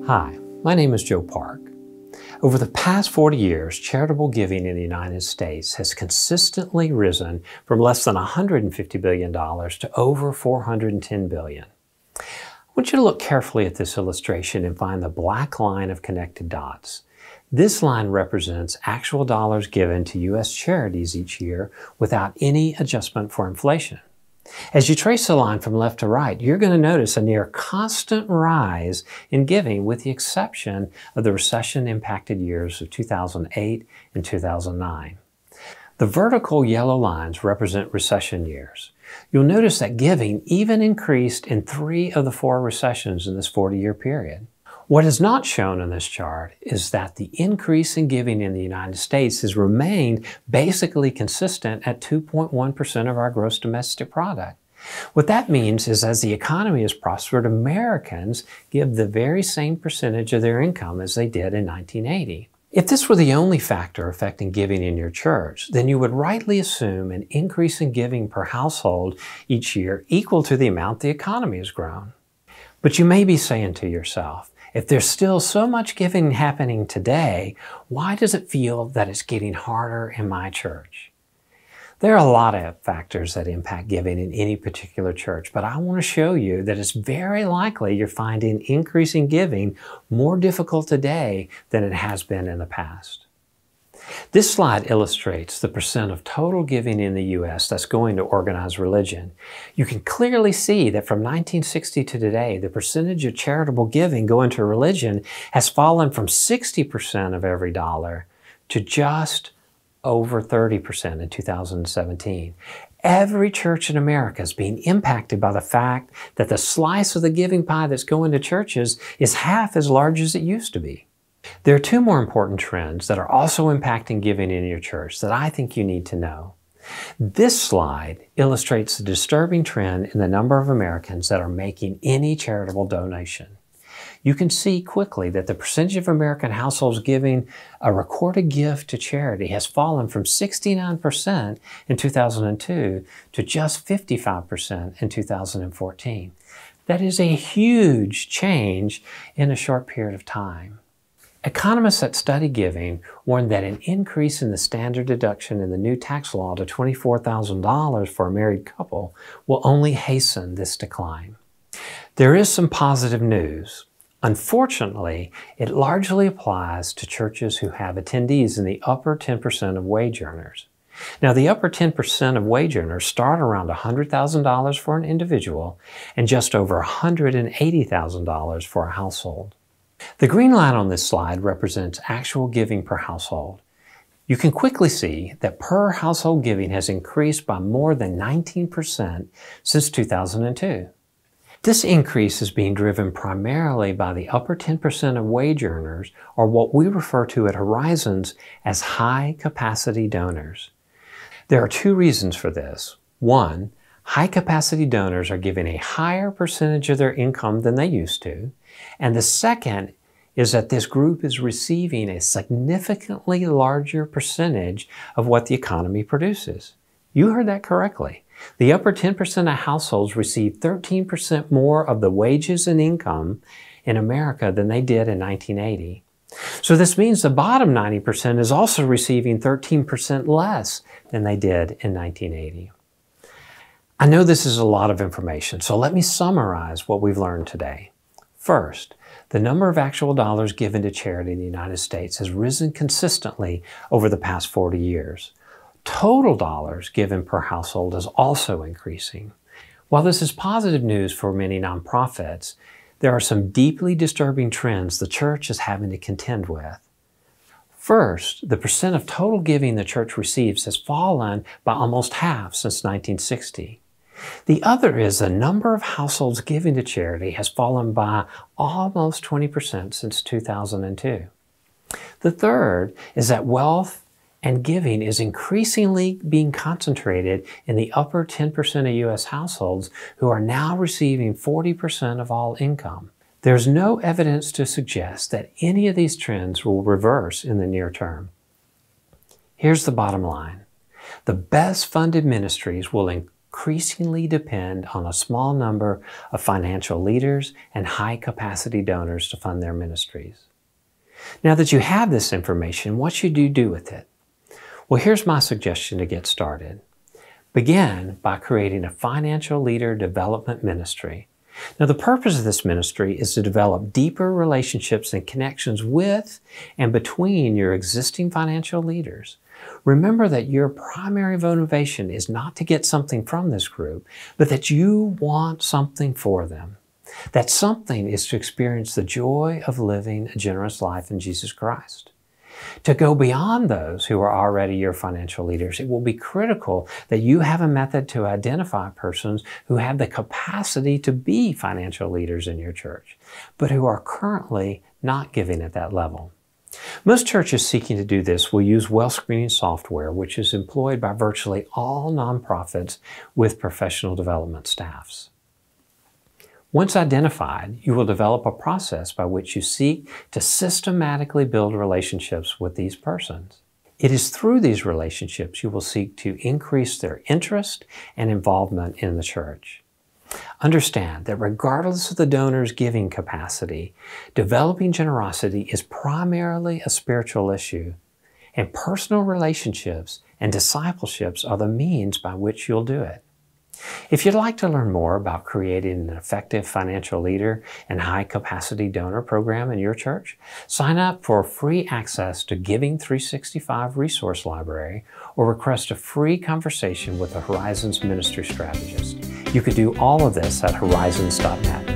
Hi, my name is Joe Park. Over the past 40 years, charitable giving in the United States has consistently risen from less than $150 billion to over $410 billion. I want you to look carefully at this illustration and find the black line of connected dots. This line represents actual dollars given to U.S. charities each year without any adjustment for inflation. As you trace the line from left to right, you're going to notice a near constant rise in giving with the exception of the recession-impacted years of 2008 and 2009. The vertical yellow lines represent recession years. You'll notice that giving even increased in 3 of the 4 recessions in this 40-year period. What is not shown in this chart is that the increase in giving in the United States has remained basically consistent at 2.1% of our gross domestic product. What that means is as the economy has prospered, Americans give the very same percentage of their income as they did in 1980. If this were the only factor affecting giving in your church, then you would rightly assume an increase in giving per household each year equal to the amount the economy has grown. But you may be saying to yourself, if there's still so much giving happening today, why does it feel that it's getting harder in my church? There are a lot of factors that impact giving in any particular church, but I want to show you that it's very likely you're finding increasing giving more difficult today than it has been in the past. This slide illustrates the percent of total giving in the U.S. that's going to organized religion. You can clearly see that from 1960 to today, the percentage of charitable giving going to religion has fallen from 60% of every dollar to just over 30% in 2017. Every church in America is being impacted by the fact that the slice of the giving pie that's going to churches is half as large as it used to be. There are 2 more important trends that are also impacting giving in your church that I think you need to know. This slide illustrates the disturbing trend in the number of Americans that are making any charitable donation. You can see quickly that the percentage of American households giving a recorded gift to charity has fallen from 69% in 2002 to just 55% in 2014. That is a huge change in a short period of time. Economists that study giving warn that an increase in the standard deduction in the new tax law to $24,000 for a married couple will only hasten this decline. There is some positive news. Unfortunately, it largely applies to churches who have attendees in the upper 10% of wage earners. Now, the upper 10% of wage earners start around $100,000 for an individual and just over $180,000 for a household. The green line on this slide represents actual giving per household. You can quickly see that per household giving has increased by more than 19% since 2002. This increase is being driven primarily by the upper 10% of wage earners, or what we refer to at Horizons as high-capacity donors. There are 2 reasons for this. 1, high-capacity donors are giving a higher percentage of their income than they used to. And the second is that this group is receiving a significantly larger percentage of what the economy produces. You heard that correctly. The upper 10% of households receive 13% more of the wages and income in America than they did in 1980. So this means the bottom 90% is also receiving 13% less than they did in 1980. I know this is a lot of information, so let me summarize what we've learned today. First, the number of actual dollars given to charity in the United States has risen consistently over the past 40 years. Total dollars given per household is also increasing. While this is positive news for many nonprofits, there are some deeply disturbing trends the church is having to contend with. First, the percent of total giving the church receives has fallen by almost half since 1960. The other is the number of households giving to charity has fallen by almost 20% since 2002. The third is that wealth and giving is increasingly being concentrated in the upper 10% of U.S. households who are now receiving 40% of all income. There's no evidence to suggest that any of these trends will reverse in the near term. Here's the bottom line. The best funded ministries will increasingly depend on a small number of financial leaders and high-capacity donors to fund their ministries. Now that you have this information, what should you do with it? Well, here's my suggestion to get started. Begin by creating a financial leader development ministry. Now, the purpose of this ministry is to develop deeper relationships and connections with and between your existing financial leaders. Remember that your primary motivation is not to get something from this group, but that you want something for them. That something is to experience the joy of living a generous life in Jesus Christ. To go beyond those who are already your financial leaders, it will be critical that you have a method to identify persons who have the capacity to be financial leaders in your church, but who are currently not giving at that level. Most churches seeking to do this will use wealth screening software, which is employed by virtually all nonprofits with professional development staffs. Once identified, you will develop a process by which you seek to systematically build relationships with these persons. It is through these relationships you will seek to increase their interest and involvement in the church. Understand that regardless of the donor's giving capacity, developing generosity is primarily a spiritual issue, and personal relationships and discipleships are the means by which you'll do it. If you'd like to learn more about creating an effective financial leader and high-capacity donor program in your church, sign up for free access to Giving 365 Resource Library or request a free conversation with a Horizons ministry strategist. You could do all of this at horizons.net.